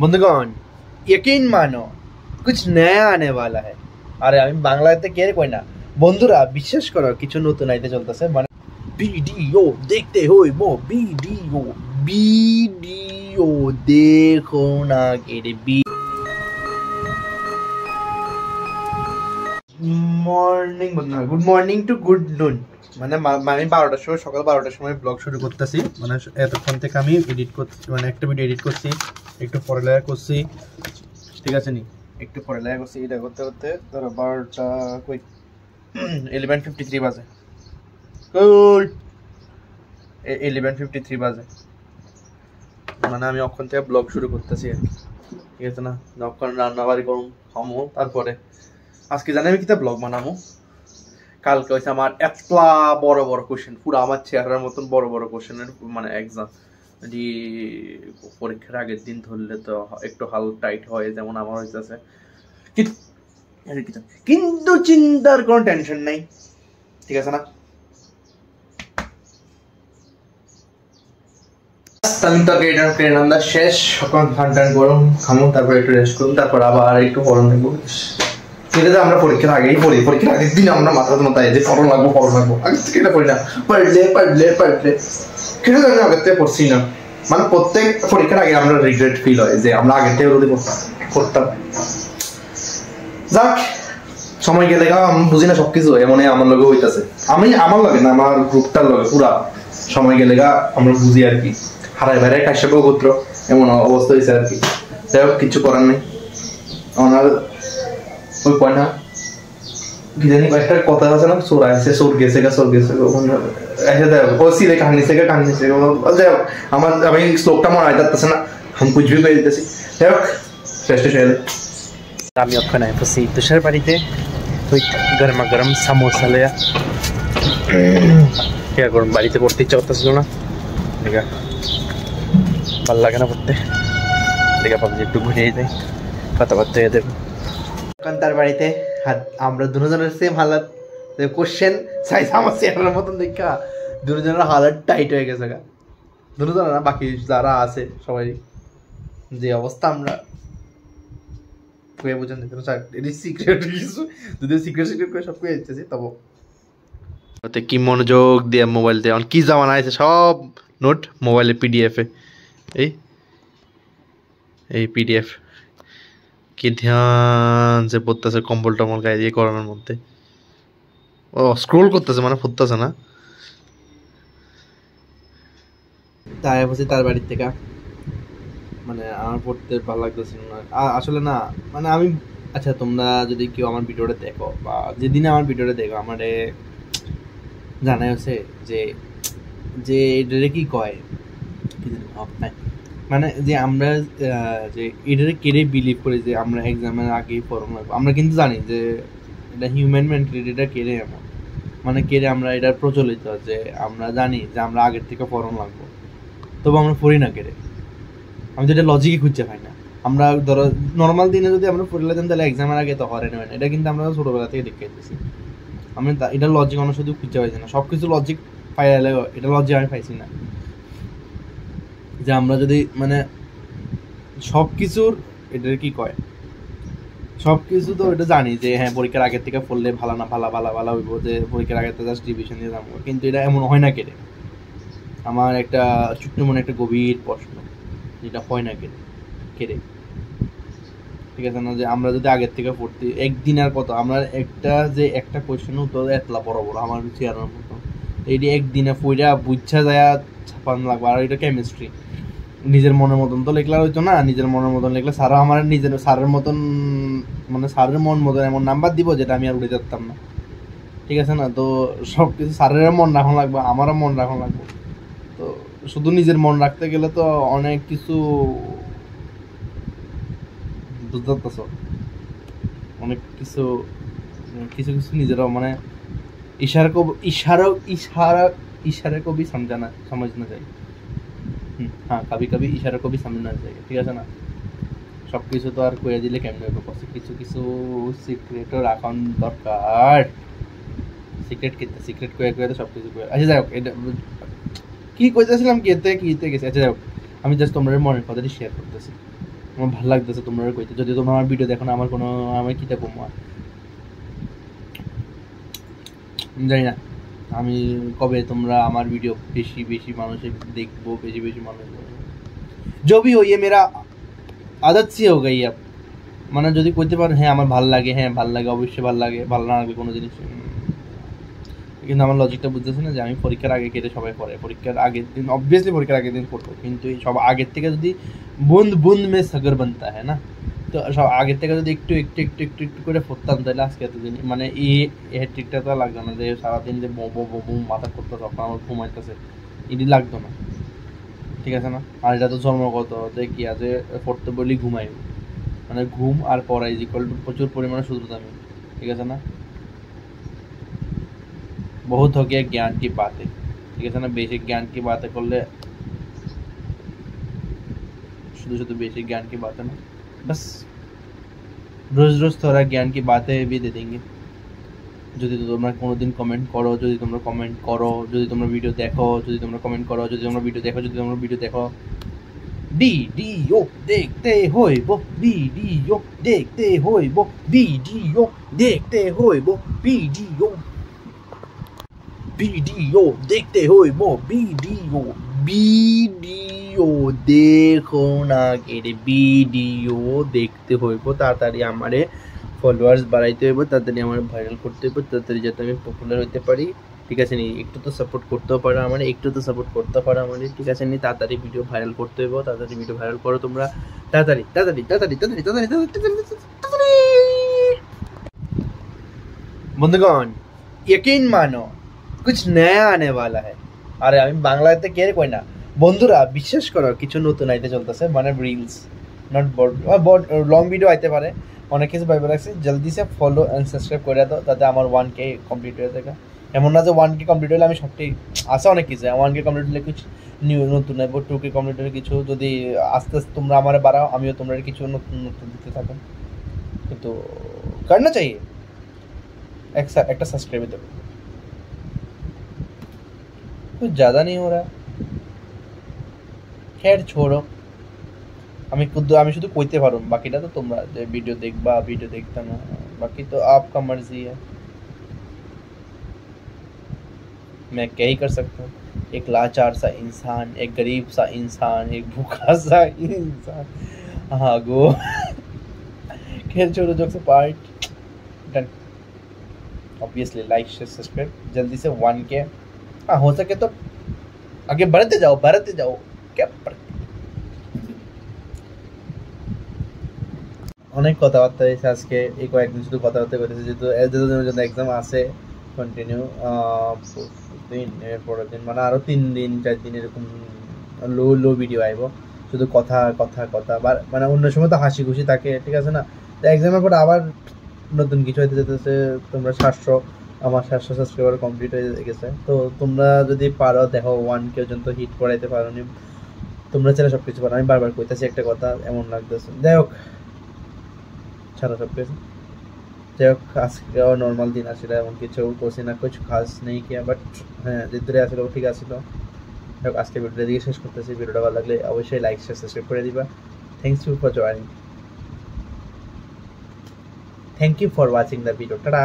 बंधुगण यकीन मानो कुछ नया आने वाला है। अरे আমি বাংলাতে কে কই না বন্ধুরা বিশ্বাস করো কিছু নতুন আইতে চলতেছে মানে ভিডিও দেখতে হইবো ভিডিও দেখো না কেরে মর্নিং বন্ধুরা গুড মর্নিং টু গুড নুন মানে আমি 12টার সময় সকাল 12টার সময় ব্লগ শুরু করতেছি মানে এতক্ষণ থেকে আমি এডিট করছি মানে একটা ভিডিও এডিট করছি একটু পড়ালেখা করছি ঠিক আছে নি একটু পড়ালেখা করছি এটা করতে করতে ধরো 12টা কই 11:53 বাজে কই 11:53 বাজে মানে আমি অক্ষণ থেকে ব্লগ শুরু করতেছি আর ঠিক আছে না অক্ষণ রান্নাবাড়ি করুন খামো তারপরে আজকে জানি আমি কিতা ব্লগ বানাবো কালকে হয়েছে আমার এতলা বড় বড় কোশ্চেন পুরো আমার চেহারার মতন বড় বড় কোশ্চেনের মানে এক্সাম যদি পরীক্ষার আগের দিন ধরলে তো একটু হাল টাইট হয় যেমন আমার হইতেছে কিন্তু চিন্তার কোনো টেনশন নাই ঠিক আছে না আমি তো এটা শেষ সকাল ঠান্ডা গরম খামো তারপর একটু রেস্ট করুন তারপর আবার একটু গরম নেবো সেটা আমরা পরীক্ষার আগেই পড়ি পরীক্ষার আগের দিন আমরা মাথার মাথায় যে পড়ো লাগবো আগে থেকে এটা পড়ি না পারলে কিন্তু আমি আগের থেকে পড়ছি না মানে প্রত্যেক পরীক্ষার আগে আমরা রিগ্রেট ফিল হয় যে আমরা আগের থেকে যদি পড়তাম যাক সময় গেলে আমি বুঝি না সবকিছু এমনই আমার লগে হইতেছে আমার লগে না আমার গ্রুপটার লগে পুরা সময় গেলে আমরা বুঝি আর কি হারাই বেড়াই কাশ্যপ গোত্র এমন অবস্থা হয়েছে আর কি যাই হোক কিছু করার নেই ওনার ওই পয়না কি জানি একটা কথা আছে না সোর আসছে সোর গেছে এসে দেখ ও সিলে কাহিনী থেকে যাই হোক আমি শ্লোকটা মনে হয় যাচ্ছে না আমি কুছ ভি করে দিতেছি যাই হোক শেষ হয়ে আমি ওখানে বসি তুষার বাড়িতে ওই গরমা গরম সমোসা লিয়া क्या करूँ বাড়িতে পড়তে ইচ্ছা করতেছিল না দেখা ভালো লাগে না পড়তে দেখা ভাবছি একটু ঘুরে যাই কথাবার্তা দেবো কান্তার বাড়িতে আমরা দুজনের সেম হালাত কোশ্চেন সাইজ আমার চেহারার মতন দেখা দুজনের হালাত টাইট হয়ে গেছে দুজন না বাকি যারা আছে সবাই যে অবস্থা আমরা বুঝেন এটি সিক্রেট কিছু যদি সিক্রেট করে সব করে যাচ্ছে তবু ওতে কি মনোযোগ দিয়ে মোবাইল দিয়ে কি জামানা আছে সব নোট মোবাইলে পিডিএফে এই পিডিএফ কি ধ্যান যে পড়তেছে কম্বল টম্বল গায়ে দিয়ে করোনার মধ্যে ও স্ক্রোল করতেছে মানে পড়তেছে না তাই বসে তার বাড়ির থেকে মানে আমার পড়তে ভালো লাগতেছে না আসলে না মানে আমি আচ্ছা তোমরা যদি কেউ আমার ভিডিওটা দেখো বা যেদিন আমার ভিডিওটা দেখো আমারে জানাই হচ্ছে যে এটারে কি কয় কি জানি মানে যে আমরা যে এটারে কেড়ে বিলিভ করি যে আমরা এক্সামের আগেই পড়ানো লাগবো আমরা কিন্তু জানি যে এটা হিউম্যান মেন্টালিটিটা কেড়ে এমন মানে কেড়ে আমরা এটা প্রচলিত যে আমরা জানি যে আমরা আগের থেকে পড়ানো লাগবো তবু আমরা পড়ি না কেড়ে আমি তো এটা লজিকই খুঁজতে পাই না আমরা ধরো নর্মাল দিনে যদি আমরা পড়ে যেতাম তাহলে এক্সামের আগে তো হরে নেবেন এটা কিন্তু আমরা ছোটোবেলা থেকে দেখে যেতেছি আমি এটা লজিক অন্য শুধু খুঁজতে পাইছি না সব কিছু লজিক পাইলে এটা লজিক আমি পাইছি না যে আমরা যদি মানে সব কিছুর এটার কি কয় সব কিছু তো এটা জানি যে হ্যাঁ পরীক্ষার আগের থেকে পড়লে ভালো না ভালো হইব যে পরীক্ষার আগের থেকে জাস্ট রিভিশন দিয়ে যাবো কিন্তু এটা এমন হয় না কেটে আমার একটা ছোট্ট মনে একটা গভীর প্রশ্ন যেটা হয় না কেটে ঠিক আছে না যে আমরা যদি আগের থেকে পড়তে একদিন আর কত আমরা একটা কোয়েশ্চেন উত্তর এতলা বড় আমার চেয়ারের মতো এইটি একদিনে পড়া বুঝা যায় ছাপানো লাগবে আর এটা কেমিস্ট্রি নিজের মনের মতন তো লেখলা হইতো না নিজের মনের মতন লিখলে স্যারও আমার নিজের স্যারের মতন মানে স্যারের মন মতন এমন নাম্বার দিব যেটা আমি আর উঠে যেতাম না ঠিক আছে না তো সব কিছু স্যারের মন রাখা লাগবে আমারও মন রাখা লাগবে তো শুধু নিজের মন রাখতে গেলে তো অনেক কিছু বুঝতে পারতেছ অনেক কিছু নিজেরও মানে इशारा को भी समझना चाहिए हाँ कभी कभी इशारा को भी समझना चाहिए ঠিক আছে না সব কিছু তো আর কইয়া দিলে কেমনে হবে কিছু সিক্রেটও রাখা দরকার সিক্রেট কইয়া তো সব কিছু আচ্ছা যাই হোক এটা কি কইতেছিলাম কিতে গেছে আচ্ছা যাই হোক আমি জাস্ট তোমাদের মনের কথাটি শেয়ার করতেছি আমার ভালো লাগতেছে তোমরা কইতে। যদি তোমরা আমার ভিডিও দেখো না, আমার কোনো আমি কিতা কমো জানি না আমি কবে তোমরা আমার ভিডিও বেশি বেশি মানুষে দেখবো, বেশি বেশি মানুষ जो भी हो ये मेरा आदत सी हो गई अब। মানে যদি কইতে পারো হ্যাঁ আমার ভাল লাগে, হ্যাঁ ভাল লাগে, অবশ্যই ভাল লাগে, ভালো না লাগবে কোনো জিনিস। কিন্তু আমার লজিকটা বুঝতেছে না যে আমি পরীক্ষার আগে কেটে সবাই করে, পরীক্ষার আগের দিন অবভিয়াসলি পরীক্ষার আগের দিন করবো, কিন্তু এই সব আগের থেকে যদি বুন্দ বুন্দ মে সাগর বানতা হ্যাঁ না, তো সব আগের থেকে যদি একটু একটু একটু একটু একটু করে পড়তাম তাহলে আজকে এতদিন মানে এই হ্যাট্রিকটা তো লাগতো না, যে সারাদিন যে বো মাথা করতো তখন আমার ঘুমাইতেছে এটি লাগতো না, ঠিক আছে না। আর এটা তো জন্মগত যে কি আছে পড়তে বলি ঘুমাই, মানে ঘুম আর পড়া ইজ ইকুয়াল টু প্রচুর পরিমাণে শুধু আমি, ঠিক আছে না। बहुत हो गया ज्ञान की बातें, ठीक है ना। बेसिक ज्ञान की बातें कर ले, शुद्ध शुद्ध बेसिक ज्ञान की बातें ना, बस रोज रोज थोड़ा ज्ञान की बातें भी दे देंगे। যদি তোমরা কোনোদিন কমেন্ট করো, যদি তোমরা কমেন্ট করো, যদি তোমরা ভিডিও দেখো, যদি তোমরা কমেন্ট করো, যদি তোমরা ভিডিও দেখো, যদি তোমরা ভিডিও দেখো, ভিডিও দেখতে হইব, ভিডিও দেখতে হইব, ভিডিও দেখতে হইব, ভিডিও ভিডিও দেখতে হইব, ভিডিও ভিডিও দেখো না কেটে ভিডিও দেখতে হইব। তাড়াতাড়ি আমারে ফলোয়ার্স বাড়াইতে হইব, তাড়াতাড়ি আমার ভাইরাল করতে হইব, তাড়াতাড়ি যাতে আমি পপুলার হইতে পারি, ঠিক আছে নি। একটু তো সাপোর্ট করতেও পারো আমার, একটু তো সাপোর্ট করতে পারো আমার, ঠিক আছে নি। তাড়াতাড়ি ভিডিও ভাইরাল করতে হইব, তাড়াতাড়ি ভিডিও ভাইরাল করো তোমরা, তাড়াতাড়ি তাড়াতাড়ি তাড়াতাড়ি তাড়াতাড়ি তাড়াতাড়ি তাড়াতাড়ি। বন্ধুগণ यकीन मानो कुछ नया आने वाला है। আরে আমি বাংলাতে কে কই না বন্ধুরা, বিশ্বাস করো কিছু নতুন আইতে চলতেছে, মানে রিলস নট বড় লং ভিডিও আইতে পারে, অনেক কিছু ভাইবে রাখছি। জলদি সে ফলো অ্যান্ড সাবস্ক্রাইব করে দাও তাতে আমার 1K কমপ্লিট হয়ে থাকে। এমন না যে 1K কমপ্লিট হলে আমি সবটাই আছে, অনেক কিছু 1K কমপ্লিট হলে কিছু নিউ নতুন নেবো, 2K কমপ্লিট হলে কিছু, যদি আস্তে আস্তে তোমরা আমার বাড়াও আমিও তোমরা কিছু নতুন নতুন দিতে থাকো, কিন্তু করনা চাই একটা সাবস্ক্রাইব দেবো, कुछ ज़्यादा नहीं हो रहा। खैर छोड़ो, আমি শুধু কইতে পারো, বাকিটা তো তোমরা যে ভিডিও দেখবা ভিডিও দেখতে না, বাকি তো आपका मर्जी है, मैं क्या ही कर सकता हूँ। एक लाचार सा इंसान, एक गरीब सा इंसान, एक भूखा सा इंसान, हाँ गो। खैर छोड़ो, jokes apart, done. Obviously like share subscribe जल्दी से 1K, हाँ हो सके तो आगे बढ़ते जाओ क्या অনেক কথাবার্তা হয়েছে আজকে, এই কয়েকদিন শুধু কথাবার্তা করেছে, যেহেতু এদের জন্য এক্সাম আছে কন্টিনিউ দিন, এর পরের দিন মানে আরও 3 দিন 4 দিন এরকম লো ভিডিও আইব, শুধু কথা কথা কথা, মানে অন্য সময় তো হাসি খুশি থাকে, ঠিক আছে না। তো এক্সামের পর আবার নতুন কিছু হইতে যেতেছে। তোমরা 700 আমার 700 সাবস্ক্রাইবার কমপ্লিট হয়ে গেছে, তো তোমরা যদি পারো দেখো 1K পর্যন্ত হিট করাইতে পারো নি, তোমরা চাইলে সব কিছু পারো। আমি বারবার কইতাছি একটা কথা, এমন লাগতেছে, যাই হোক ছাড়ো সব কিছু, যাই হোক আজকেও নর্মাল দিন আসলে এমন কিছু করছি না, কিছু খাস নেই কিয়া, বাট হ্যাঁ যে দূরে আসলে ঠিক আসলো। যাই হোক আজকে ভিডিওটা দিকে শেষ করতেছি, ভিডিওটা ভালো লাগলে অবশ্যই লাইক শেয়ার সাবস্ক্রাইব করে দিবা। Thanks you for joining, thank you for watching the video, tata.